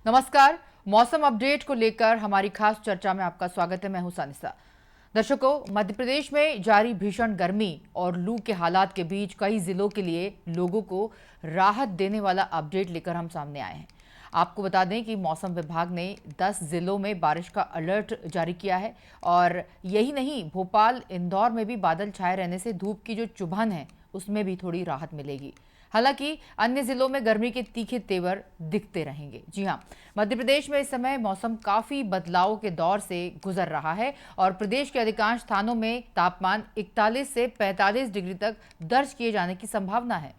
नमस्कार। मौसम अपडेट को लेकर हमारी खास चर्चा में आपका स्वागत है। मैं हूं सानिसा। दर्शकों, मध्य प्रदेश में जारी भीषण गर्मी और लू के हालात के बीच कई जिलों के लिए लोगों को राहत देने वाला अपडेट लेकर हम सामने आए हैं। आपको बता दें कि मौसम विभाग ने 10 जिलों में बारिश का अलर्ट जारी किया है और यही नहीं, भोपाल, इंदौर में भी बादल छाए रहने से धूप की जो चुभन है उसमें भी थोड़ी राहत मिलेगी। हालांकि अन्य जिलों में गर्मी के तीखे तेवर दिखते रहेंगे। जी हां, मध्य प्रदेश में इस समय मौसम काफी बदलाव के दौर से गुजर रहा है और प्रदेश के अधिकांश स्थानों में तापमान 41 से 45 डिग्री तक दर्ज किए जाने की संभावना है।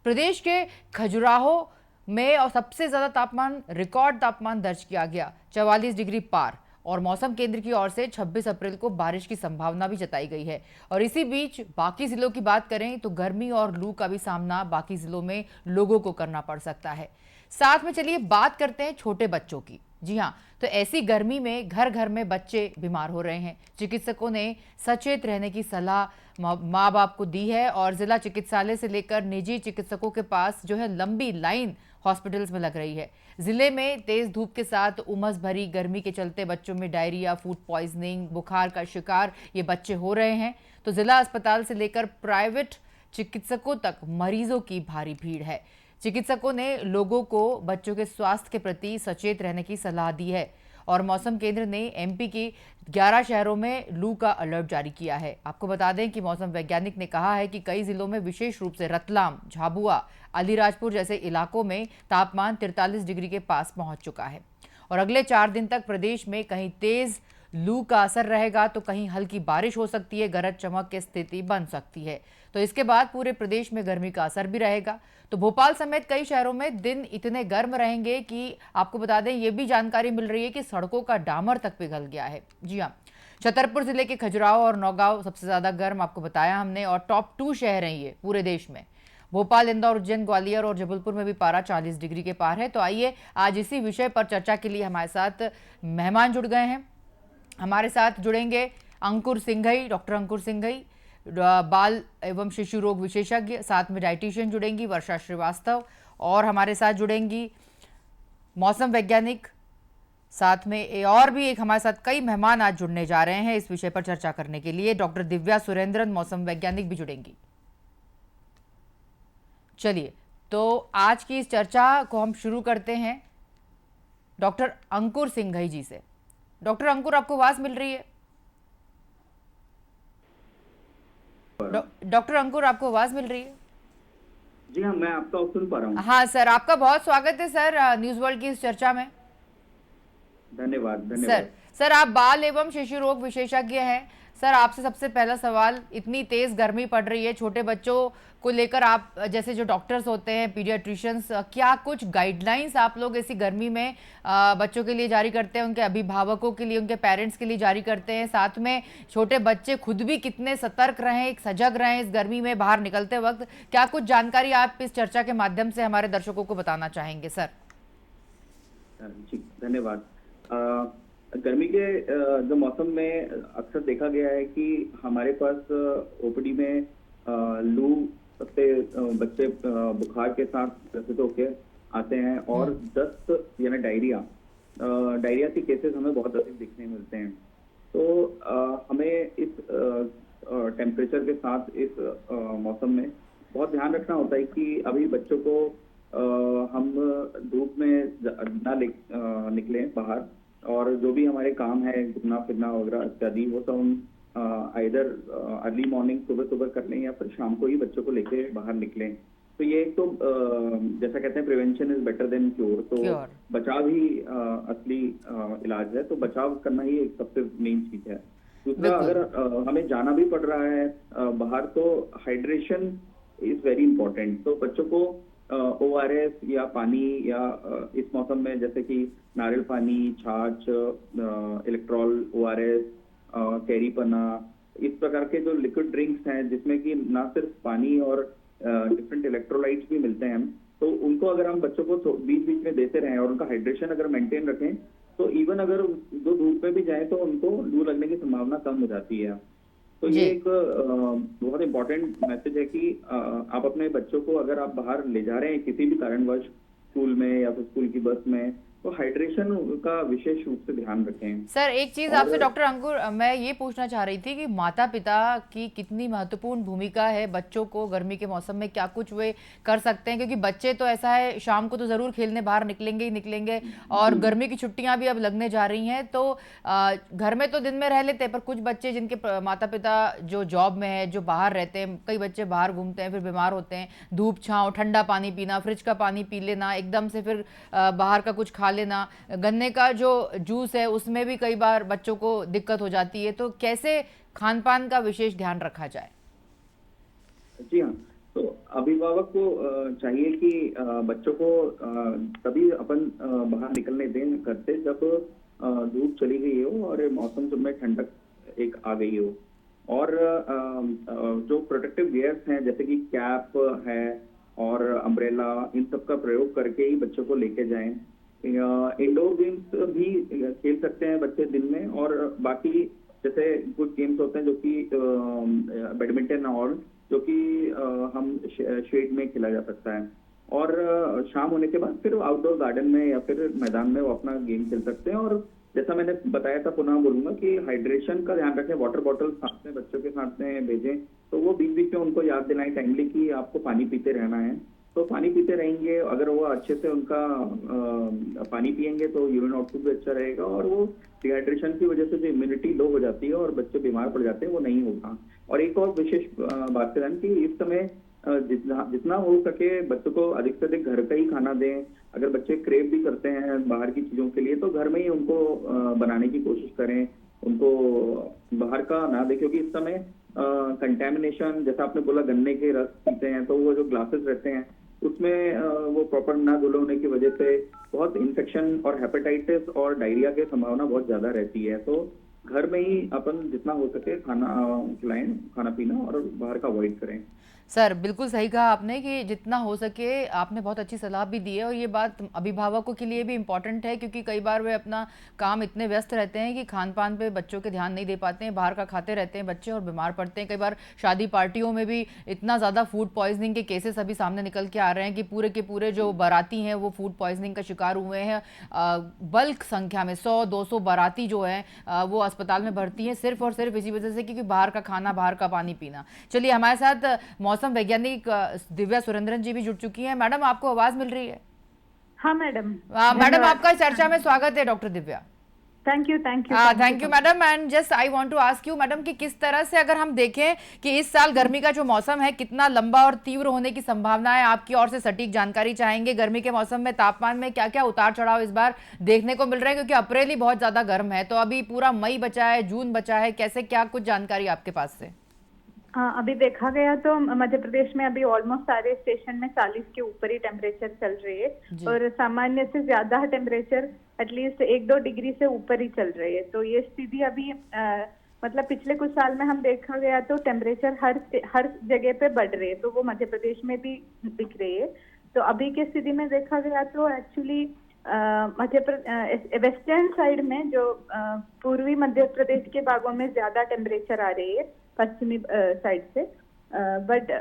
प्रदेश के खजुराहो में और सबसे ज्यादा तापमान, रिकॉर्ड तापमान दर्ज किया गया 44 डिग्री पार, और मौसम केंद्र की ओर से 26 अप्रैल को बारिश की संभावना भी जताई गई है। और इसी बीच बाकी जिलों की बात करें तो गर्मी और लू का भी सामना बाकी जिलों में लोगों को करना पड़ सकता है। साथ में चलिए बात करते हैं छोटे बच्चों की। जी हाँ, तो ऐसी गर्मी में घर घर में बच्चे बीमार हो रहे हैं। चिकित्सकों ने सचेत रहने की सलाह माँ बाप को दी है और जिला चिकित्सालय से लेकर निजी चिकित्सकों के पास जो है लंबी लाइन हॉस्पिटल्स में लग रही है। जिले में तेज धूप के साथ उमस भरी गर्मी के चलते बच्चों में डायरिया, फूड पॉइजनिंग, बुखार का शिकार ये बच्चे हो रहे हैं। तो जिला अस्पताल से लेकर प्राइवेट चिकित्सकों तक मरीजों की भारी भीड़ है। चिकित्सकों ने लोगों को बच्चों के स्वास्थ्य के प्रति सचेत रहने की सलाह दी है और मौसम केंद्र ने एमपी के 11 शहरों में लू का अलर्ट जारी किया है। आपको बता दें कि मौसम वैज्ञानिक ने कहा है कि कई जिलों में, विशेष रूप से रतलाम, झाबुआ, अलीराजपुर जैसे इलाकों में तापमान 43 डिग्री के पास पहुंच चुका है और अगले 4 दिन तक प्रदेश में कहीं तेज लू का असर रहेगा तो कहीं हल्की बारिश हो सकती है, गरज चमक की स्थिति बन सकती है। तो इसके बाद पूरे प्रदेश में गर्मी का असर भी रहेगा। तो भोपाल समेत कई शहरों में दिन इतने गर्म रहेंगे कि आपको बता दें, ये भी जानकारी मिल रही है कि सड़कों का डामर तक पिघल गया है। जी हाँ, छतरपुर जिले के खजुराहो और नौगांव सबसे ज्यादा गर्म, आपको बताया हमने, और टॉप 2 शहर हैं ये पूरे देश में। भोपाल, इंदौर, उज्जैन, ग्वालियर और जबलपुर में भी पारा 40 डिग्री के पार है। तो आइए आज इसी विषय पर चर्चा के लिए हमारे साथ मेहमान जुड़ गए हैं। हमारे साथ जुड़ेंगे अंकुर सिंघई, डॉक्टर अंकुर सिंघई, बाल एवं शिशु रोग विशेषज्ञ, साथ में डाइटिशियन जुड़ेंगी वर्षा श्रीवास्तव, और हमारे साथ जुड़ेंगी मौसम वैज्ञानिक, साथ में और भी एक हमारे साथ कई मेहमान आज जुड़ने जा रहे हैं इस विषय पर चर्चा करने के लिए। डॉक्टर दिव्या सुरेंद्रन, मौसम वैज्ञानिक, भी जुड़ेंगी। चलिए, तो आज की इस चर्चा को हम शुरू करते हैं डॉक्टर अंकुर सिंघई जी से। डॉक्टर अंकुर, आपको आवाज मिल रही है? डॉक्टर अंकुर, आपको आवाज मिल रही है? जी हाँ, मैं आपका सुन पा रहा हूँ। हाँ सर, आपका बहुत स्वागत है सर न्यूज वर्ल्ड की इस चर्चा में। धन्यवाद सर धन्यवाद। सर आप बाल एवं शिशु रोग विशेषज्ञ हैं। सर, आपसे सबसे पहला सवाल, इतनी तेज गर्मी पड़ रही है, छोटे बच्चों को लेकर आप जैसे जो डॉक्टर्स होते हैं, पीडियाट्रिशियंस, क्या कुछ गाइडलाइंस आप लोग ऐसी गर्मी में बच्चों के लिए जारी करते हैं, उनके अभिभावकों के लिए, उनके पेरेंट्स के लिए जारी करते हैं? साथ में छोटे बच्चे खुद भी कितने सतर्क रहें, सजग रहें इस गर्मी में बाहर निकलते वक्त? क्या कुछ जानकारी आप इस चर्चा के माध्यम से हमारे दर्शकों को बताना चाहेंगे सर? जी धन्यवाद। गर्मी के जो मौसम में अक्सर देखा गया है कि हमारे पास ओपीडी में लू से बच्चे बुखार के साथ ग्रसित होकर आते हैं और दस्त यानी डायरिया के केसेस हमें बहुत अधिक दिखने मिलते हैं। तो हमें इस टेम्परेचर के साथ इस मौसम में बहुत ध्यान रखना होता है कि अभी बच्चों को हम धूप में ना निकलें बाहर, और जो भी हमारे काम है, घूमना फिरना वगैरह इत्यादि, वो सब हम आइदर अर्ली मॉर्निंग सुबह सुबह कर लें या फिर शाम को ही बच्चों को लेके बाहर निकलें। तो ये एक तो जैसा कहते हैं, prevention is better than cure. तो बचाव ही असली इलाज है। तो बचाव करना ही एक सबसे मेन चीज है। दूसरा, अगर हमें जाना भी पड़ रहा है बाहर, तो हाइड्रेशन इज वेरी इंपॉर्टेंट। तो बच्चों को ORS या पानी, या इस मौसम में जैसे कि नारियल पानी, छाछ, इलेक्ट्रॉल, ORS, कैरी पना, इस प्रकार के जो लिक्विड ड्रिंक्स हैं जिसमें कि ना सिर्फ पानी और डिफरेंट इलेक्ट्रोलाइट्स भी मिलते हैं, तो उनको अगर हम बच्चों को बीच बीच में देते रहें और उनका हाइड्रेशन अगर मेंटेन रखें, तो इवन अगर जो धूप में भी जाए तो उनको लू लगने की संभावना कम हो जाती है। तो ये एक बहुत इंपॉर्टेंट मैसेज है कि आप अपने बच्चों को अगर आप बाहर ले जा रहे हैं किसी भी कारणवश, स्कूल में या फिर स्कूल की बस में, तो हाइड्रेशन का विशेष रूप से ध्यान रखें। सर एक चीज और आपसे डॉक्टर अंकुर मैं ये पूछना चाह रही थी कि माता पिता की कितनी महत्वपूर्ण भूमिका है बच्चों को गर्मी के मौसम में क्या कुछ वे कर सकते हैं, क्योंकि बच्चे तो ऐसा है शाम को तो जरूर खेलने बाहर निकलेंगे ही निकलेंगे, और जी गर्मी की छुट्टियां भी अब लगने जा रही हैं, तो घर में तो दिन में रह लेते हैं, पर कुछ बच्चे जिनके माता पिता जो जॉब में है, जो बाहर रहते हैं, कई बच्चे बाहर घूमते हैं फिर बीमार होते हैं, धूप छांव ठंडा पानी पीना, फ्रिज का पानी पी लेना, एकदम से फिर बाहर का कुछ खा लेना, गन्ने का जो जूस है उसमें भी कई बार बच्चों को दिक्कत हो जाती है, तो कैसे खान पान का विशेष ध्यान रखा जाए? जी हाँ। तो अभिभावक को चाहिए कि बच्चों को तभी अपन बाहर निकलने दें घर से जब धूप चली गई हो और मौसम में ठंडक एक आ गई हो। और जो प्रोटेक्टिव गियर्स हैं जैसे कि कैप है और अम्ब्रेला, इन सब का प्रयोग करके ही बच्चों को लेके जाएं। इंडोर गेम्स भी खेल सकते हैं बच्चे दिन में, और बाकी जैसे कुछ गेम्स होते हैं जो कि बैडमिंटन और जो कि हम शेड में खेला जा सकता है। और शाम होने के बाद फिर आउटडोर गार्डन में या फिर मैदान में वो अपना गेम खेल सकते हैं। और जैसा मैंने बताया था, पुनः बोलूंगा कि हाइड्रेशन का ध्यान रखें, वाटर बॉटल साथ में बच्चों के साथ में भेजें, तो वो बीच बीच में उनको याद दिलाएं टाइमली कि आपको पानी पीते रहना है। तो पानी पीते रहेंगे, अगर वो अच्छे से उनका पानी पियेंगे तो यूरिन आउटपुट भी अच्छा रहेगा, और वो डिहाइड्रेशन की वजह से जो इम्यूनिटी लो हो जाती है और बच्चे बीमार पड़ जाते हैं वो नहीं होगा। और एक और विशेष बात करें कि इस समय जितना जितना हो सके बच्चों को अधिक से अधिक घर का ही खाना दें। अगर बच्चे क्रेव भी करते हैं बाहर की चीजों के लिए तो घर में ही उनको बनाने की कोशिश करें, उनको बाहर का ना दें, क्योंकि इस समय कंटेमिनेशन, जैसा आपने बोला गन्ने के रस पीते हैं तो वो जो ग्लासेस रहते हैं उसमें वो प्रॉपर ना धुले होने की वजह से बहुत इन्फेक्शन और हेपेटाइटिस और डायरिया की संभावना बहुत ज्यादा रहती है। तो घर में ही अपन जितना हो सके खाना खिलाएं, खाना पीना, और बाहर का अवॉइड करें। सर बिल्कुल सही कहा आपने कि जितना हो सके, आपने बहुत अच्छी सलाह भी दी है, और ये बात अभिभावकों के लिए भी इम्पॉर्टेंट है, क्योंकि कई बार वे अपना काम इतने व्यस्त रहते हैं कि खान पान पे बच्चों के ध्यान नहीं दे पाते हैं, बाहर का खाते रहते हैं बच्चे और बीमार पड़ते हैं। कई बार शादी पार्टियों में भी इतना ज़्यादा फूड पॉइजनिंग के केसेस अभी सामने निकल के आ रहे हैं कि पूरे के पूरे जो बाराती हैं वो फूड पॉइजनिंग का शिकार हुए हैं। बल्क संख्या में 100-200 बाराती जो है वो अस्पताल में भर्ती हैं सिर्फ और सिर्फ इसी वजह से क्योंकि बाहर का खाना, बाहर का पानी पीना। चलिए हमारे साथ मौसम वैज्ञानिक दिव्या सुरेंद्रन जी भी जुड़ चुकी हैं। मैडम आपको आवाज मिल रही है? हाँ मैडम। मैडम आपका इस चर्चा में स्वागत है doctor Divya. Thank you thank you madam. And just I want to ask you madam कि किस तरह से अगर हम देखें कि इस साल गर्मी का जो मौसम है कितना लंबा और तीव्र होने की संभावना है, आपकी ओर से सटीक जानकारी चाहेंगे। गर्मी के मौसम में तापमान में क्या क्या उतार चढ़ाव इस बार देखने को मिल रहे हैं, क्योंकि अप्रैल ही बहुत ज्यादा गर्म है, तो अभी पूरा मई बचा है, जून बचा है, कैसे क्या कुछ जानकारी आपके पास से? हाँ, अभी देखा गया तो मध्य प्रदेश में अभी ऑलमोस्ट सारे स्टेशन में 40 के ऊपर ही टेम्परेचर चल रही है, और सामान्य से ज्यादा टेम्परेचर एटलीस्ट 1-2 डिग्री से ऊपर ही चल रही है। तो ये स्थिति अभी मतलब पिछले कुछ साल में हम देखा गया तो टेम्परेचर हर जगह पे बढ़ रही है, तो वो मध्य प्रदेश में भी दिख रही है। तो अभी की स्थिति में देखा गया तो एक्चुअली वेस्टर्न साइड में जो पूर्वी मध्य प्रदेश के भागों में ज्यादा टेम्परेचर आ रही है पश्चिमी साइड से, बट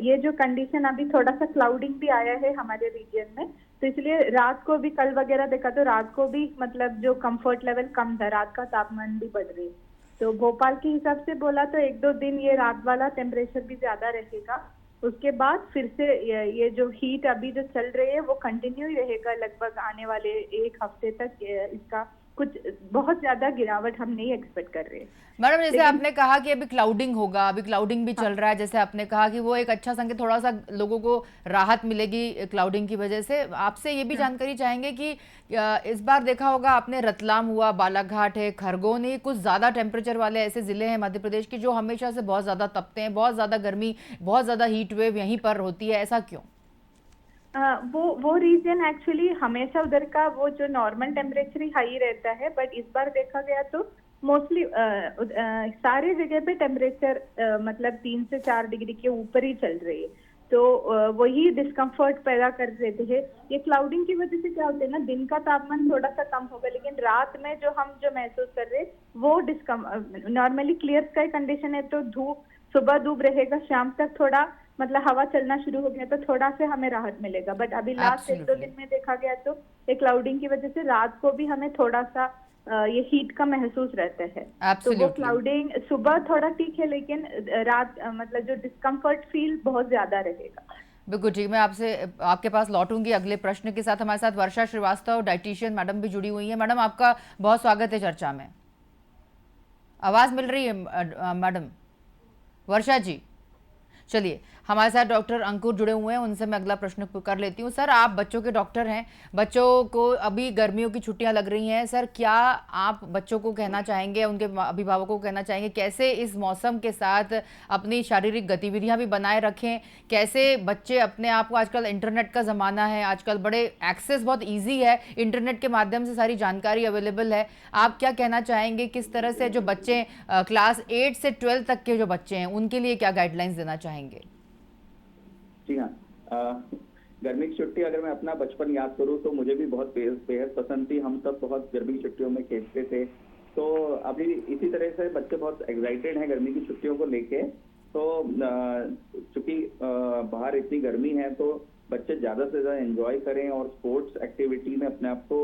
ये जो कंडीशन अभी थोड़ा सा क्लाउडिंग भी आया है हमारे रीजन में, तो इसलिए रात को भी कल वगैरह देखा तो रात को भी मतलब जो कंफर्ट लेवल कम था, रात का तापमान भी बढ़ रही है। तो भोपाल के हिसाब से बोला तो 1-2 दिन ये रात वाला टेम्परेचर भी ज्यादा रहेगा, उसके बाद फिर से ये जो हीट अभी जो चल रही है वो कंटिन्यू ही रहेगा लगभग आने वाले 1 हफ्ते तक। इसका कुछ बहुत ज्यादा गिरावट हम नहीं एक्सपेक्ट कर रहे हैं। मैडम जैसे आपने कहा कि अभी क्लाउडिंग होगा, अभी क्लाउडिंग भी चल रहा है, जैसे आपने कहा कि वो एक अच्छा संकेत, थोड़ा सा लोगों को राहत मिलेगी क्लाउडिंग की वजह से। आपसे ये भी जानकारी चाहेंगे कि इस बार देखा होगा आपने, रतलाम हुआ, बालाघाट है, खरगोन है, कुछ ज्यादा टेम्परेचर वाले ऐसे जिले हैं मध्य प्रदेश के जो हमेशा से बहुत ज्यादा तपते हैं, बहुत ज्यादा गर्मी, बहुत ज्यादा हीट वेव यहीं पर होती है, ऐसा क्यों? वो रीजन एक्चुअली हमेशा उधर का वो जो नॉर्मल टेम्परेचर ही हाई रहता है, बट इस बार देखा गया तो मोस्टली सारे जगह पे टेम्परेचर मतलब 3 से 4 डिग्री के ऊपर ही चल रही है, तो वही डिस्कम्फर्ट पैदा कर देते हैं। ये क्लाउडिंग की वजह से क्या होता है ना, दिन का तापमान थोड़ा सा कम होगा, लेकिन रात में जो हम महसूस कर रहे हैं वो नॉर्मली क्लियर स्काई कंडीशन है तो धूप सुबह धूप रहेगा, शाम तक थोड़ा मतलब हवा चलना शुरू हो गया तो थोड़ा से हमें राहत मिलेगा। बट अभी लास्ट 1-2 Absolutely. दिन में देखा गया तो ये क्लाउडिंग की वजह से रात को भी हमें थोड़ा सा ये हीट का महसूस रहता है। तो वो Absolutely. क्लाउडिंग सुबह थोड़ा ठीक है, लेकिन रात मतलब जो डिस्कम्फर्ट फील बहुत ज्यादा रहेगा। बिल्कुल ठीक। मैं आपसे आपके पास लौटूंगी अगले प्रश्न के साथ। हमारे साथ वर्षा श्रीवास्तव डाइटिशियन मैडम भी जुड़ी हुई है। मैडम, आपका बहुत स्वागत है चर्चा में। आवाज मिल रही है मैडम? वर्षा जी, चलिए, हमारे साथ डॉक्टर अंकुर जुड़े हुए हैं, उनसे मैं अगला प्रश्न कर लेती हूँ। सर, आप बच्चों के डॉक्टर हैं, बच्चों को अभी गर्मियों की छुट्टियां लग रही हैं। सर, क्या आप बच्चों को कहना चाहेंगे, उनके अभिभावकों को कहना चाहेंगे कैसे इस मौसम के साथ अपनी शारीरिक गतिविधियां भी बनाए रखें? कैसे बच्चे अपने आप को, आजकल इंटरनेट का ज़माना है, आजकल बड़े एक्सेस बहुत ईजी है, इंटरनेट के माध्यम से सारी जानकारी अवेलेबल है। आप क्या कहना चाहेंगे, किस तरह से जो बच्चे क्लास 8 से 12 तक के जो बच्चे हैं उनके लिए क्या गाइडलाइंस देना चाहेंगे? जी हाँ, गर्मी की छुट्टी अगर मैं अपना बचपन याद करूँ तो मुझे भी बहुत बेहद पसंद थी। हम सब बहुत गर्मी की छुट्टियों में खेलते थे। तो अभी इसी तरह से बच्चे बहुत एक्साइटेड हैं गर्मी की छुट्टियों को लेके। तो चूंकि बाहर इतनी गर्मी है तो बच्चे ज्यादा से ज्यादा एंजॉय करें और स्पोर्ट्स एक्टिविटी में अपने आप को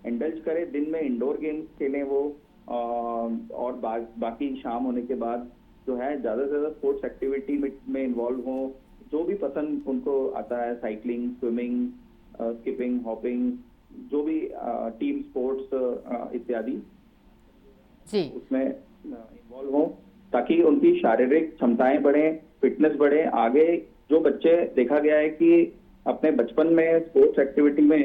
इंडल्ज करें। दिन में इंडोर गेम्स खेलें वो, और बाकी शाम होने के बाद जो है ज्यादा से ज्यादा स्पोर्ट्स एक्टिविटी में इन्वॉल्व हो। जो भी पसंद उनको आता है, साइकिलिंग, स्विमिंग, स्किपिंग, हॉपिंग, जो भी टीम स्पोर्ट्स इत्यादि, जी, उसमें इन्वॉल्व हो ताकि उनकी शारीरिक क्षमताएं बढ़े, फिटनेस बढ़े। आगे जो बच्चे देखा गया है कि अपने बचपन में स्पोर्ट्स एक्टिविटी में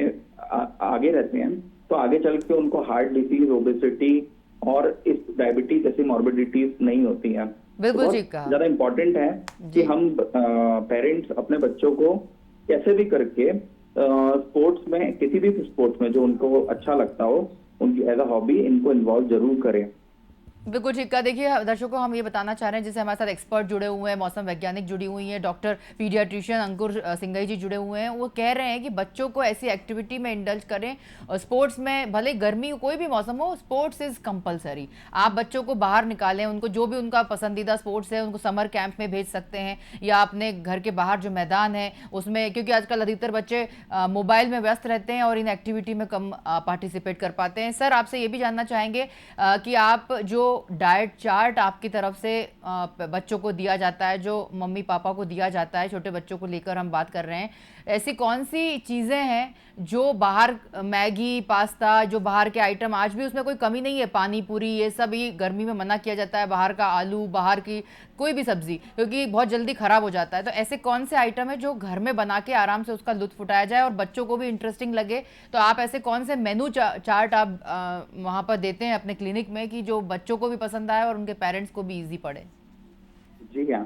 आगे रहते हैं तो आगे चल के उनको हार्ट डिसीज, ओबेसिटी और इस डायबिटीज जैसी मॉर्बिडिटीज नहीं होती हैं। बिल्कुल तो ठीक बहुत कहा। ज्यादा इम्पोर्टेंट है कि हम पेरेंट्स अपने बच्चों को कैसे भी करके स्पोर्ट्स में, किसी भी स्पोर्ट्स में जो उनको अच्छा लगता हो, उनकी एज अ हॉबी इनको इन्वॉल्व जरूर करें। बिल्कुल ठीक है। देखिए दर्शकों, हम ये बताना चाह रहे हैं, जैसे हमारे साथ एक्सपर्ट जुड़े हुए हैं, मौसम वैज्ञानिक जुड़ी हुई हैं, डॉक्टर पीडियाट्रिशियन अंकुर सिंघई जी जुड़े हुए हैं। वो कह रहे हैं कि बच्चों को ऐसी एक्टिविटी में इंडल्ज करें, और स्पोर्ट्स में, भले गर्मी कोई भी मौसम हो, स्पोर्ट्स इज कंपलसरी। आप बच्चों को बाहर निकालें, उनको जो भी उनका पसंदीदा स्पोर्ट्स है उनको समर कैंप में भेज सकते हैं, या अपने घर के बाहर जो मैदान है उसमें, क्योंकि आजकल अधिकतर बच्चे मोबाइल में व्यस्त रहते हैं और इन एक्टिविटी में कम पार्टिसिपेट कर पाते हैं। सर, आपसे ये भी जानना चाहेंगे कि आप जो डाइट चार्ट आपकी तरफ से बच्चों को दिया जाता है, जो मम्मी पापा को दिया जाता है, छोटे बच्चों को लेकर हम बात कर रहे हैं, ऐसी कौन सी चीज़ें हैं जो बाहर, मैगी, पास्ता, जो बाहर के आइटम, आज भी उसमें कोई कमी नहीं है, पानी पूरी, ये सब ही गर्मी में मना किया जाता है, बाहर का आलू, बाहर की कोई भी सब्जी, क्योंकि बहुत जल्दी खराब हो जाता है। तो ऐसे कौन से आइटम है जो घर में बना के आराम से उसका लुत्फ उठाया जाए और बच्चों को भी इंटरेस्टिंग लगे? तो आप ऐसे कौन से मेनू चार्ट आप वहाँ पर देते हैं अपने क्लिनिक में कि जो बच्चों को भी पसंद आए और उनके पेरेंट्स को भी ईजी पड़े? जी हाँ,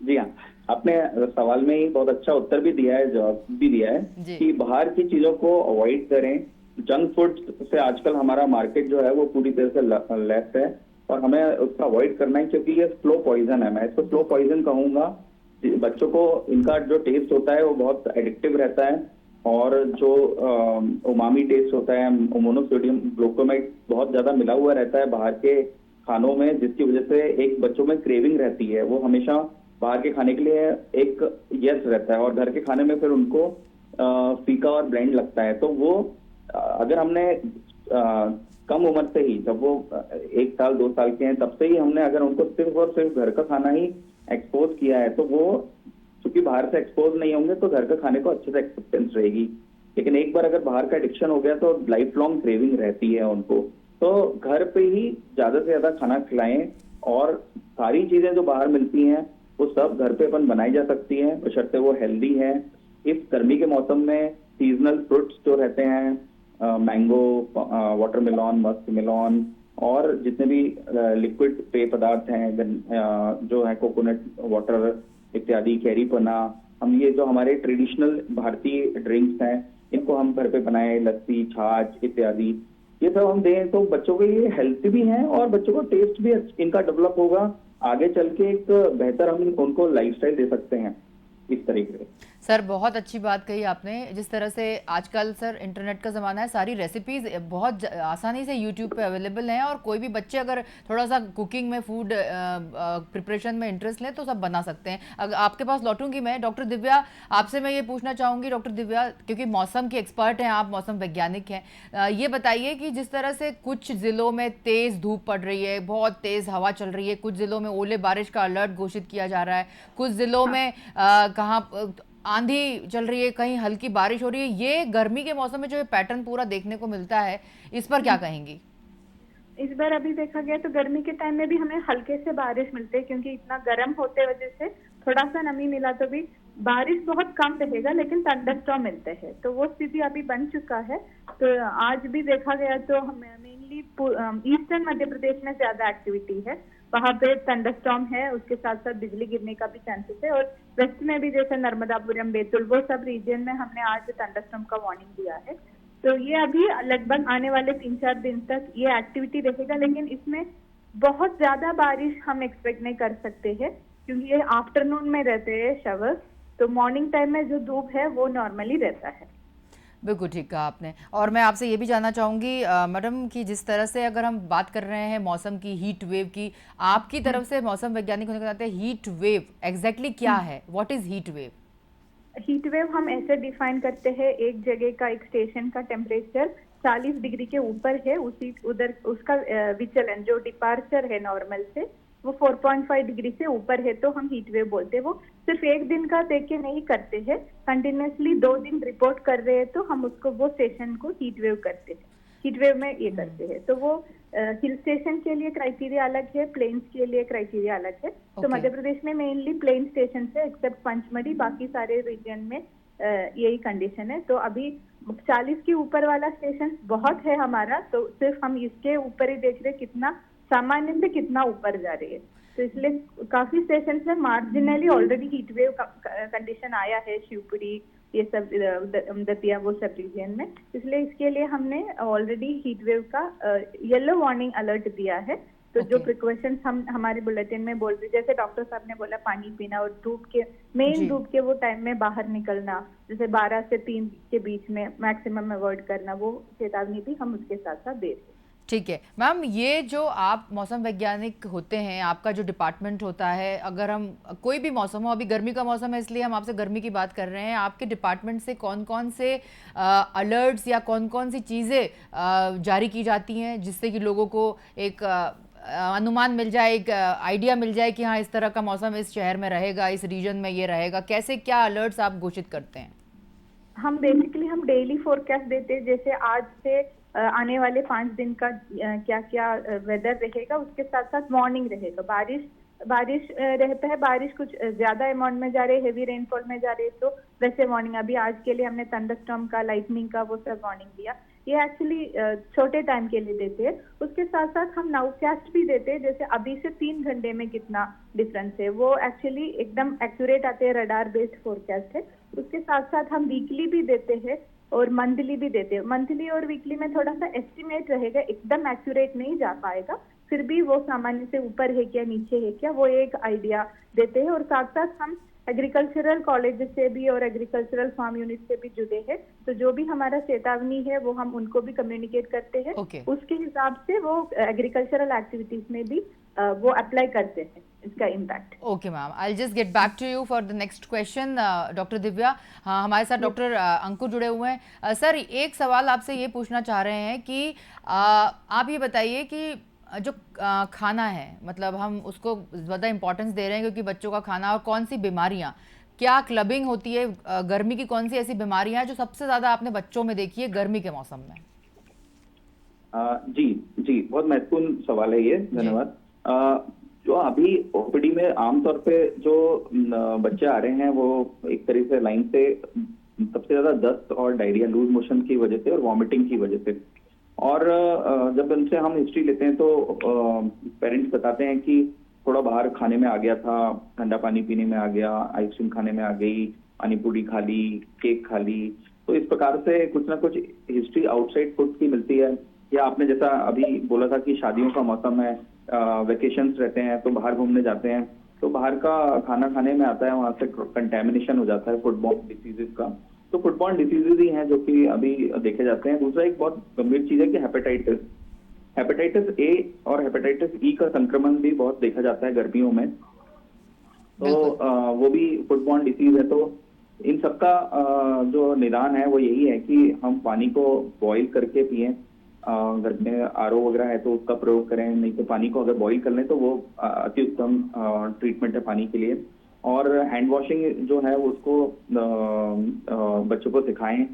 जी हाँ, आपने सवाल में ही बहुत अच्छा उत्तर भी दिया है, जवाब भी दिया है कि बाहर की चीजों को अवॉइड करें। जंक फूड से आजकल हमारा मार्केट जो है वो पूरी तरह से लेस है और हमें उसका अवॉइड करना है, क्योंकि ये स्लो पॉइजन है। मैं इसको स्लो पॉइजन कहूंगा। बच्चों को इनका जो टेस्ट होता है वो बहुत एडिक्टिव रहता है, और जो उमामी टेस्ट होता है, मोनोसोडियम ग्लूकोमेट बहुत ज्यादा मिला हुआ रहता है बाहर के खानों में, जिसकी वजह से एक बच्चों में क्रेविंग रहती है। वो हमेशा बाहर के खाने के लिए एक यस रहता है और घर के खाने में फिर उनको फीका और ब्लेंड लगता है। तो वो अगर हमने कम उम्र से ही, जब वो 1 साल 2 साल के हैं, तब से ही हमने अगर उनको सिर्फ और सिर्फ घर का खाना ही एक्सपोज किया है, तो वो चूंकि बाहर से एक्सपोज नहीं होंगे तो घर का खाने को अच्छे से एक्सेप्टेंस रहेगी। लेकिन एक बार अगर बाहर का एडिक्शन हो गया तो लाइफ लॉन्ग क्रेविंग रहती है उनको। तो घर पे ही ज्यादा से ज्यादा खाना खिलाएं, और सारी चीजें जो बाहर मिलती हैं वो सब घर पे अपन बनाई जा सकती है, बशर्ते वो हेल्दी है। इस गर्मी के मौसम में सीजनल फ्रूट्स जो रहते हैं, मैंगो, वाटरमेलॉन, मस्क मेलॉन, और जितने भी लिक्विड पेय पदार्थ हैं जो है कोकोनट वाटर इत्यादि, कैरी पना, हम ये जो हमारे ट्रेडिशनल भारतीय ड्रिंक्स हैं इनको हम घर पे बनाएं, लस्सी, छाछ इत्यादि, ये सब हम दें तो बच्चों के लिए हेल्थी भी हैं और बच्चों को टेस्ट भी इनका डेवलप होगा। आगे चल के एक बेहतर हम उनको लाइफस्टाइल दे सकते हैं इस तरीके से। सर बहुत अच्छी बात कही आपने। जिस तरह से आजकल सर इंटरनेट का ज़माना है, सारी रेसिपीज़ बहुत आसानी से यूट्यूब पे अवेलेबल हैं और कोई भी बच्चे अगर थोड़ा सा कुकिंग में, फूड प्रिपरेशन में इंटरेस्ट लें तो सब बना सकते हैं। अगर आपके पास लौटूंगी मैं, डॉक्टर दिव्या, आपसे मैं ये पूछना चाहूँगी। डॉक्टर दिव्या, क्योंकि मौसम की एक्सपर्ट हैं आप, मौसम वैज्ञानिक हैं, ये बताइए कि जिस तरह से कुछ ज़िलों में तेज़ धूप पड़ रही है, बहुत तेज़ हवा चल रही है, कुछ ज़िलों में ओले बारिश का अलर्ट घोषित किया जा रहा है, कुछ ज़िलों में कहाँ आंधी चल रही है, कहीं हल्की बारिश हो रही है, ये गर्मी के मौसम में जो ये पैटर्न पूरा देखने को मिलता है, इस पर क्या कहेंगी? इस बार अभी देखा गया तो गर्मी के टाइम में भी हमें हल्के से बारिश मिलते हैं, क्योंकि इतना गर्म होते वजह से थोड़ा सा नमी मिला तो भी बारिश बहुत कम रहेगा, लेकिन थंडरस्टॉर्म मिलते हैं, तो वो स्थिति अभी बन चुका है। तो आज भी देखा गया तो हमें मेनली ईस्टर्न मध्य प्रदेश में ज्यादा एक्टिविटी है, वहां पे थंडरस्टॉर्म है, उसके साथ साथ बिजली गिरने का भी चांसेस है। और वेस्ट में भी जैसे नर्मदापुरम, बैतूल, वो सब रीजन में हमने आज थंडरस्टॉर्म का वार्निंग दिया है। तो ये अभी लगभग आने वाले 3-4 दिन तक ये एक्टिविटी रहेगा, लेकिन इसमें बहुत ज्यादा बारिश हम एक्सपेक्ट नहीं कर सकते हैं, क्योंकि ये आफ्टरनून में रहते हैं शवर्स, तो मॉर्निंग टाइम में जो धूप है वो नॉर्मली रहता है। बिल्कुल ठीक कहा आपने। और मैं आपसे ये भी जानना चाहूँगी मैडम, कि जिस तरह से अगर हम बात कर रहे हैं मौसम की, हीट वेव की, आपकी तरफ से मौसम वैज्ञानिक होने के नाते हीट वेव एग्जैक्टली क्या है? What is heat wave? Heat wave हम ऐसे डिफाइन करते हैं, एक जगह का, एक स्टेशन का टेम्परेचर 40 डिग्री के ऊपर है, उसी उधर उसका विचलन जो डिपार्चर है नॉर्मल से वो 4.5 डिग्री से ऊपर है तो हम हीट वेव बोलते हैं। वो सिर्फ एक दिन का देख के नहीं करते हैं, कंटिन्यूसली 2 दिन रिपोर्ट कर रहे हैं तो हम उसको, वो स्टेशन को हीट वेव करते हैं, हीट वेव में ये करते हैं। तो वो हिल स्टेशन के लिए क्राइटेरिया अलग है, प्लेन्स के लिए क्राइटेरिया अलग है। तो मध्य प्रदेश में मेनली प्लेन स्टेशन है, एक्सेप्ट पंचमढ़ी, बाकी सारे रीजन में यही कंडीशन है। तो अभी 40 के ऊपर वाला स्टेशन बहुत है हमारा, तो सिर्फ हम इसके ऊपर ही देख रहे कितना सामान्य से कितना ऊपर जा रही है। तो इसलिए काफी स्टेशन में marginally already heat wave condition आया है, शिवपुरी, ये सब दतिया, वो सब रीजन में। इसलिए इसके लिए हमने ऑलरेडी हीट वेव का येलो वार्निंग अलर्ट दिया है। तो जो प्रिकॉशंस हम हमारे बुलेटिन में बोल रहे, जैसे डॉक्टर साहब ने बोला, पानी पीना और धूप के, मेन धूप के वो टाइम में बाहर निकलना, जैसे 12 से 3 के बीच में मैक्सिमम अवॉइड करना, वो चेतावनी भी हम उसके साथ साथ दे रहे हैं। ठीक है मैम, ये जो आप मौसम वैज्ञानिक होते हैं, आपका जो डिपार्टमेंट होता है, अगर हम कोई भी मौसम हो, अभी गर्मी का मौसम है इसलिए हम आपसे गर्मी की बात कर रहे हैं, आपके डिपार्टमेंट से कौन कौन से अलर्ट्स या कौन कौन सी चीज़ें जारी की जाती हैं जिससे कि लोगों को एक अनुमान मिल जाए, एक आइडिया मिल जाए कि हाँ इस तरह का मौसम इस शहर में रहेगा, इस रीजन में ये रहेगा? कैसे, क्या अलर्ट्स आप घोषित करते हैं? हम बेसिकली हम डेली फोरकास्ट देते हैं, जैसे आज से आने वाले 5 दिन का क्या क्या वेदर रहेगा, उसके साथ साथ मॉर्निंग रहेगा। बारिश रहता है, बारिश कुछ ज्यादा अमाउंट में जा रही है, हेवी रेनफॉल में जा रही है, तो वैसे वार्निंग अभी आज के लिए हमने थंडरस्टॉर्म का, लाइटनिंग का, वो सब वार्निंग दिया। ये एक्चुअली छोटे टाइम के लिए देते हैं। उसके साथ साथ हम नाउकास्ट भी देते हैं, जैसे अभी से 3 घंटे में कितना डिफरेंस है, वो एक्चुअली एकदम एक्यूरेट आते हैं, रडार बेस्ड फोरकास्ट है। उसके साथ साथ हम वीकली भी देते हैं और मंथली भी देते हैं। मंथली और वीकली में थोड़ा सा एस्टिमेट रहेगा, एकदम एक्यूरेट नहीं जा पाएगा, फिर भी वो सामान्य से ऊपर है क्या, नीचे है क्या, वो एक आइडिया देते हैं। और साथ साथ हम एग्रीकल्चरल कॉलेज से भी और एग्रीकल्चरल फार्म यूनिट से भी जुड़े हैं, तो जो भी हमारा चेतावनी है वो हम उनको भी कम्युनिकेट करते हैं। उसके हिसाब से वो एग्रीकल्चरल एक्टिविटीज में भी वो अप्लाई करते हैं इसका impact. Okay ma'am, I just get back to you for the next question. Doctor Divya, हाँ हमारे साथ डॉक्टर अंकुर जुड़े हुए हैं। सर एक सवाल आपसे ये पूछना चाह रहे हैं कि आप ये बताइए कि जो खाना है, मतलब हम उसको ज़्यादा इम्पोर्टेंस दे रहे हैं क्योंकि बच्चों का खाना, और कौन सी बीमारियाँ, क्या क्लबिंग होती है, गर्मी की कौन सी ऐसी बीमारियाँ हैं जो सबसे ज़्यादा आपने बच्चों में देखी है गर्मी के मौसम में? जी, बहुत महत्वपूर्ण सवाल है ये, धन्यवाद। जो अभी ओपीडी में आमतौर पे जो बच्चे आ रहे हैं वो एक तरीके से लाइन से सबसे ज्यादा दस्त और डायरिया, लूज मोशन की वजह से और वॉमिटिंग की वजह से। और जब उनसे हम हिस्ट्री लेते हैं तो पेरेंट्स बताते हैं कि थोड़ा बाहर खाने में आ गया था, ठंडा पानी पीने में आ गया, आइसक्रीम खाने में आ गई, पानी पूरी खा ली, केक खा ली। तो इस प्रकार से कुछ ना कुछ हिस्ट्री आउटसाइड फूड की मिलती है। या आपने जैसा अभी बोला था कि शादियों का मौसम है, वेकेशंस रहते हैं तो बाहर घूमने जाते हैं, तो बाहर का खाना खाने में आता है, वहां से कंटेमिनेशन हो जाता है फूडबॉर्न डिसीजेज का। तो फूडबॉर्न डिसीजेज ही हैं जो कि अभी देखे जाते हैं। दूसरा एक बहुत गंभीर चीज है कि हेपेटाइटिस ए और हेपेटाइटिस ई का संक्रमण भी बहुत देखा जाता है गर्मियों में। तो वो भी फूडबॉर्न डिसीज है। तो इन सबका जो निदान है वो यही है कि हम पानी को बॉईल करके पिएं। घर में आरओ वगैरह है तो उसका प्रयोग करें, नहीं तो पानी को अगर बॉईल कर लें तो वो अति उत्तम ट्रीटमेंट है पानी के लिए। और हैंड वॉशिंग जो है उसको बच्चों को सिखाएं।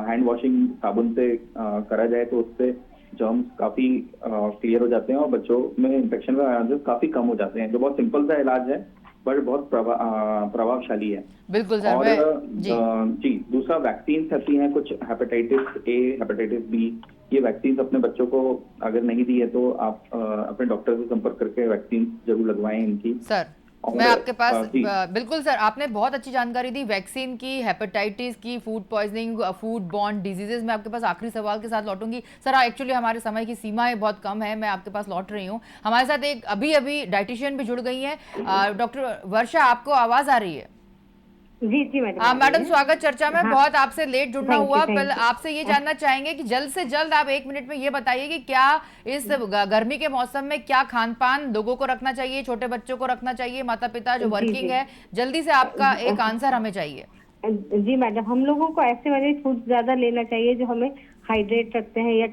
हैंड वॉशिंग साबुन से करा जाए तो उससे जर्म्स काफी क्लियर हो जाते हैं और बच्चों में इन्फेक्शन का चांसेस काफी कम हो जाते हैं, जो बहुत सिंपल सा इलाज है बट बहुत प्रभावशाली है। बिल्कुल सर। और जी दूसरा वैक्सीन आती हैं कुछ, हेपेटाइटिस ए, हेपेटाइटिस बी। ये वैक्सीन अपने बच्चों को अगर नहीं दी है तो आप अपने डॉक्टर से संपर्क करके वैक्सीन जरूर लगवाएं इनकी। सर मैं आपके पास बिल्कुल सर, आपने बहुत अच्छी जानकारी दी वैक्सीन की, हेपेटाइटिस की, food poisoning, food borne diseases. मैं आपके पास आखिरी सवाल के साथ लौटूंगी सर। एक्चुअली हमारे समय की सीमाएं बहुत कम है, मैं आपके पास लौट रही हूँ। हमारे साथ एक अभी डाइटिशियन भी जुड़ गई हैं, डॉक्टर वर्षा, आपको आवाज आ रही है? जी मैडम। मैडम स्वागत चर्चा में। बहुत आपसे लेट जुड़ना हुआ। पहले आपसे ये जानना चाहेंगे कि जल्द से जल्द आप 1 मिनट में ये बताइए कि क्या इस गर्मी के मौसम में क्या खान पान लोगों को रखना चाहिए, छोटे बच्चों को रखना चाहिए, माता पिता जो वर्किंग है? जल्दी से आपका एक आंसर हमें चाहिए। जी मैडम, हम लोगों को ऐसे वाले फूड ज्यादा लेना चाहिए जो हमें हाइड्रेट रखते हैं या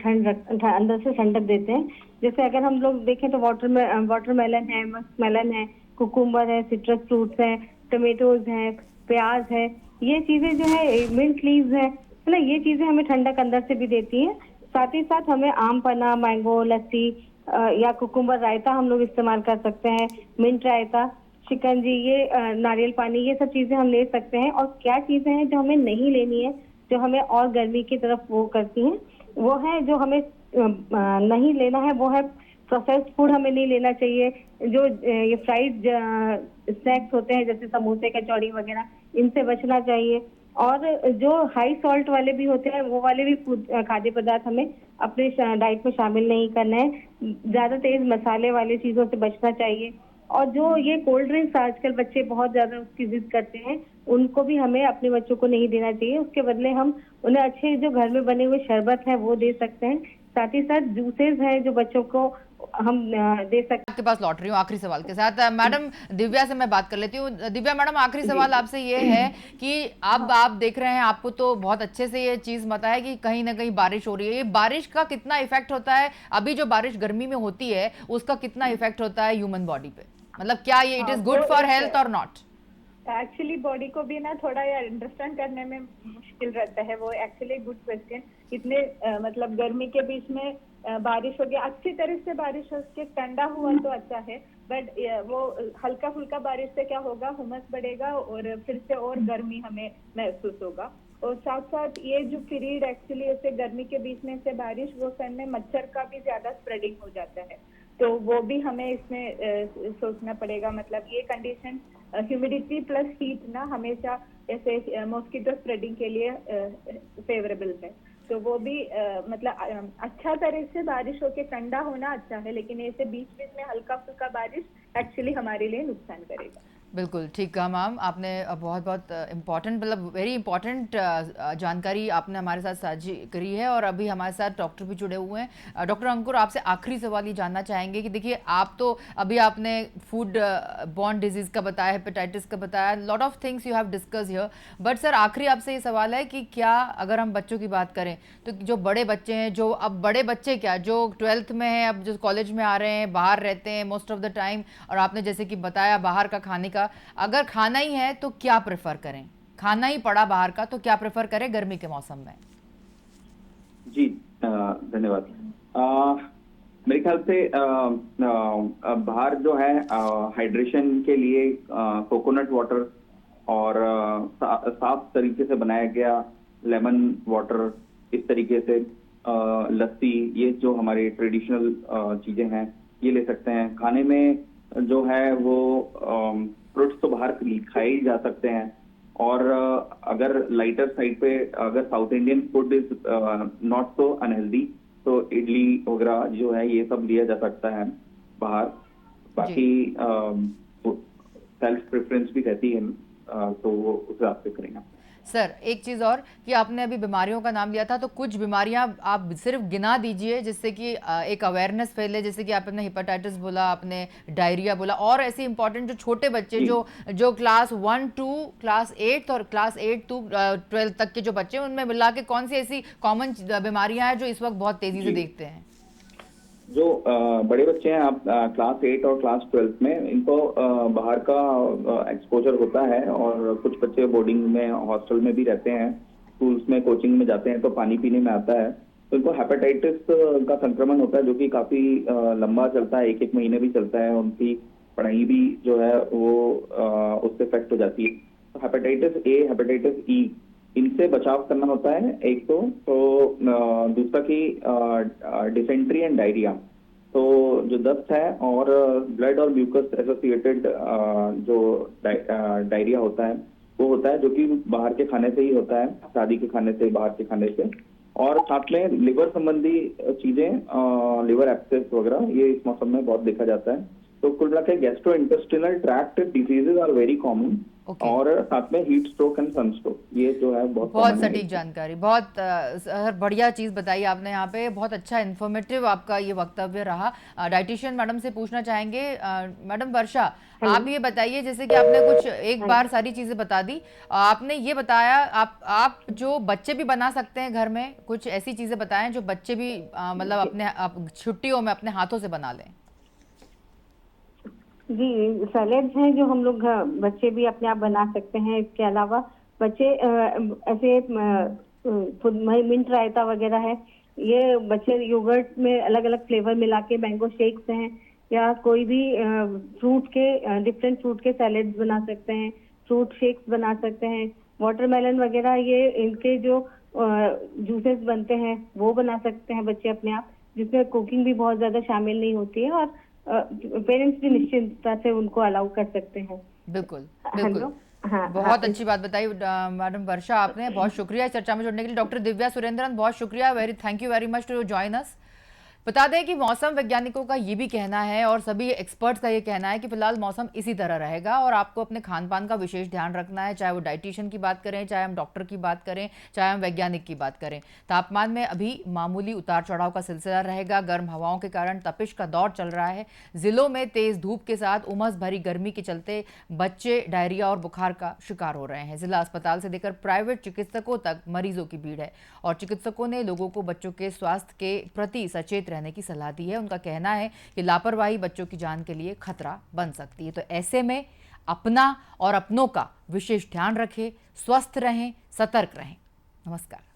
अंदर से ठंडक देते हैं। जैसे अगर हम लोग देखें तो वाटरमेलन है, मस्कमेलन है, कुकुम्बर है, सिट्रस फ्रूट्स है, टमेटोज है, प्याज है। ये चीजें जो है, मिंट लीव्स है ना, ये चीजें हमें ठंडक अंदर से भी देती हैं। साथ ही साथ हमें आम पन्ना, मैंगो, लस्सी या कुकुम्बर रायता हम लोग इस्तेमाल कर सकते हैं। मिंट रायता, शिकंजी, ये नारियल पानी, ये सब चीजें हम ले सकते हैं। और क्या चीजें हैं जो हमें नहीं लेनी है, जो हमें और गर्मी की तरफ वो करती हैं, वो है जो हमें नहीं लेना है, वो है प्रोसेस्ड फूड हमें नहीं लेना चाहिए। जो ये फ्राइड स्नैक्स होते हैं जैसे समोसे, कचौड़ी वगैरह, इनसे बचना चाहिए। और जो हाई सॉल्ट वाले भी होते हैं वो वाले भी खाद्य पदार्थ हमें अपने डाइट में शामिल नहीं करना है। ज्यादा तेज मसाले वाली चीजों से बचना चाहिए। और जो ये कोल्ड ड्रिंक्स आजकल बच्चे बहुत ज्यादा उसकी जिद करते हैं, उनको भी हमें अपने बच्चों को नहीं देना चाहिए। उसके बदले हम उन्हें अच्छे जो घर में बने हुए शरबत है वो दे सकते हैं। साथ ही साथ जूसेस हैं जो बच्चों को हम दे सकते हैं। आपके पास लौट रही हूँ आखिरी सवाल के साथ। मैडम दिव्या से मैं बात कर लेती हूँ। दिव्या मैडम, आखिरी सवाल आपसे ये है कि अब आप देख रहे हैं, आपको तो बहुत अच्छे से ये चीज पता है कि कहीं ना कहीं बारिश हो रही है। ये बारिश का कितना इफेक्ट होता है, अभी जो बारिश गर्मी में होती है उसका कितना इफेक्ट होता है ह्यूमन बॉडी पे? मतलब क्या ये it is good for health और नॉट? एक्चुअली बॉडी को भी ना थोड़ा ये अंडरस्टैंड करने में मुश्किल रहता है। वो एक्चुअली गुड क्वेश्चन। इतने मतलब गर्मी के बीच में बारिश हो गया, अच्छी तरह से बारिश हो के ठंडा हुआ तो अच्छा है, बट वो हल्का फुल्का बारिश से क्या होगा, हुमस बढ़ेगा और फिर से और गर्मी हमें महसूस होगा। और साथ साथ ये जो पीरियड एक्चुअली ऐसे गर्मी के बीच में से बारिश, वो सन में मच्छर का भी ज्यादा स्प्रेडिंग हो जाता है, तो वो भी हमें इसमें सोचना पड़ेगा। मतलब ये कंडीशन ह्यूमिडिटी प्लस हीट ना हमेशा ऐसे मॉस्किटो स्प्रेडिंग के लिए फेवरेबल है। तो वो भी मतलब अच्छा तरह से बारिश होके ठंडा होना अच्छा है, लेकिन ऐसे बीच बीच में हल्का फुल्का बारिश एक्चुअली हमारे लिए नुकसान करेगा। बिल्कुल ठीक कहा मैम आपने। बहुत बहुत इम्पॉर्टेंट, मतलब वेरी इंपॉर्टेंट जानकारी आपने हमारे साथ साझी करी है। और अभी हमारे साथ डॉक्टर भी जुड़े हुए हैं। डॉक्टर अंकुर, आपसे आखिरी सवाल ये जानना चाहेंगे कि देखिए, आप तो अभी आपने फूड बॉर्न डिजीज का बताया, हेपेटाइटिस का बताया, lot of things you have discuss here. But sir आखिरी आपसे ये सवाल है कि क्या अगर हम बच्चों की बात करें तो जो बड़े बच्चे हैं, जो अब बड़े बच्चे क्या जो 12th में हैं, अब जो कॉलेज में आ रहे हैं, बाहर रहते हैं मोस्ट ऑफ द टाइम, और आपने जैसे कि बताया बाहर का खाने का, अगर खाना ही है तो क्या प्रेफर करें? खाना ही पड़ा बाहर का तो क्या प्रेफर करें गर्मी के मौसम में? जी धन्यवाद। मेरे ख्याल से बाहर जो है हाइड्रेशन के लिए कोकोनट वाटर और साफ तरीके से बनाया गया लेमन वाटर, इस तरीके से लस्सी, ये जो हमारे ट्रेडिशनल चीजें हैं ये ले सकते हैं। खाने में जो है वो फ्रूट्स तो बाहर खाए ही जा सकते हैं। और अगर लाइटर साइड पे, अगर south Indian food is not so unhealthy, तो इडली वगैरह जो है ये सब लिया जा सकता है बाहर। बाकी सेल्फ प्रेफरेंस भी रहती है, तो वो उस हिसाब से करेंगे। सर एक चीज़ और कि आपने अभी बीमारियों का नाम लिया था, तो कुछ बीमारियां आप सिर्फ गिना दीजिए जिससे कि एक अवेयरनेस फैले। जैसे कि आपने हेपेटाइटिस बोला, आपने डायरिया बोला, और ऐसी इंपॉर्टेंट जो छोटे बच्चे जो क्लास 1 टू क्लास 8 और क्लास 8 टू 12 तक के जो बच्चे हैं, उनमें मिला के कौन सी ऐसी कॉमन बीमारियां हैं जो इस वक्त बहुत तेजी से देखते हैं? जो बड़े बच्चे हैं, आप क्लास 8 और क्लास 12 में, इनको बाहर का एक्सपोजर होता है, और कुछ बच्चे बोर्डिंग में, हॉस्टल में भी रहते हैं, स्कूल्स में, कोचिंग में जाते हैं, तो पानी पीने में आता है, तो इनको हेपेटाइटिस का संक्रमण होता है, जो कि काफी लंबा चलता है, 1-1 महीने भी चलता है। उनकी पढ़ाई भी जो है वो उससे इफेक्ट हो जाती है। तो हेपेटाइटिस ए, हेपेटाइटिस ई, इनसे बचाव करना होता है एक तो दूसरा की डिसेंट्री एंड डायरिया। तो जो दस्त है और ब्लड और म्यूकस एसोसिएटेड जो डायरिया होता है, वो होता है, जो कि बाहर के खाने से ही होता है, शादी के खाने से, बाहर के खाने से। और साथ में लिवर संबंधी चीजें, लिवर एब्सेस वगैरह, ये इस मौसम में बहुत देखा जाता है। तो कुल मिला के gastro intestinal tract diseases are very common. और साथ में हीट स्ट्रोक एंड सनस्ट्रोक, ये जो है बहुत सटीक जानकारी, बहुत बढ़िया चीज बताई आपने यहाँ पे। बहुत अच्छा इन्फॉर्मेटिव आपका ये वक्तव्य रहा। डाइटिशियन मैडम से पूछना चाहेंगे। मैडम वर्षा, आप ये बताइए, जैसे कि आपने कुछ एक बार सारी चीजें बता दी, आपने ये बताया आप जो बच्चे भी बना सकते हैं घर में, कुछ ऐसी चीजें बताएं जो बच्चे भी मतलब अपने छुट्टियों में अपने हाथों से बना लें। जी, सैलेड्स हैं जो हम लोग बच्चे भी अपने आप बना सकते हैं। इसके अलावा बच्चे ऐसे मिंट रायता वगैरह है, ये बच्चे योगर्ट में अलग अलग फ्लेवर मिला के, मैंगो शेक्स हैं, या कोई भी फ्रूट के डिफरेंट फ्रूट के सैलेड्स बना सकते हैं, फ्रूट शेक्स बना सकते हैं, वाटरमेलन वगैरह, ये इनके जो जूसेस बनते हैं वो बना सकते हैं बच्चे अपने आप, जिसमें कुकिंग भी बहुत ज्यादा शामिल नहीं होती है, और पेरेंट्स भी निश्चिंतता से उनको अलाउ कर सकते हैं। बिल्कुल बिल्कुल। हाँ, बहुत अच्छी बात बताई मैडम वर्षा आपने, बहुत शुक्रिया इस चर्चा में जुड़ने के लिए। डॉक्टर दिव्या सुरेंद्रन, बहुत शुक्रिया, thank you very much to join us. बता दें कि मौसम वैज्ञानिकों का ये भी कहना है और सभी एक्सपर्ट्स का ये कहना है कि फिलहाल मौसम इसी तरह रहेगा और आपको अपने खान पान का विशेष ध्यान रखना है, चाहे वो डाइटिशियन की बात करें, चाहे हम डॉक्टर की बात करें, चाहे हम वैज्ञानिक की बात करें। तापमान में अभी मामूली उतार चढ़ाव का सिलसिला रहेगा। गर्म हवाओं के कारण तपिश का दौर चल रहा है। जिलों में तेज धूप के साथ उमस भरी गर्मी के चलते बच्चे डायरिया और बुखार का शिकार हो रहे हैं। जिला अस्पताल से लेकर प्राइवेट चिकित्सकों तक मरीजों की भीड़ है और चिकित्सकों ने लोगों को बच्चों के स्वास्थ्य के प्रति सचेत रहने की सलाह दी है। उनका कहना है कि लापरवाही बच्चों की जान के लिए खतरा बन सकती है। तो ऐसे में अपना और अपनों का विशेष ध्यान रखें, स्वस्थ रहें, सतर्क रहें। नमस्कार।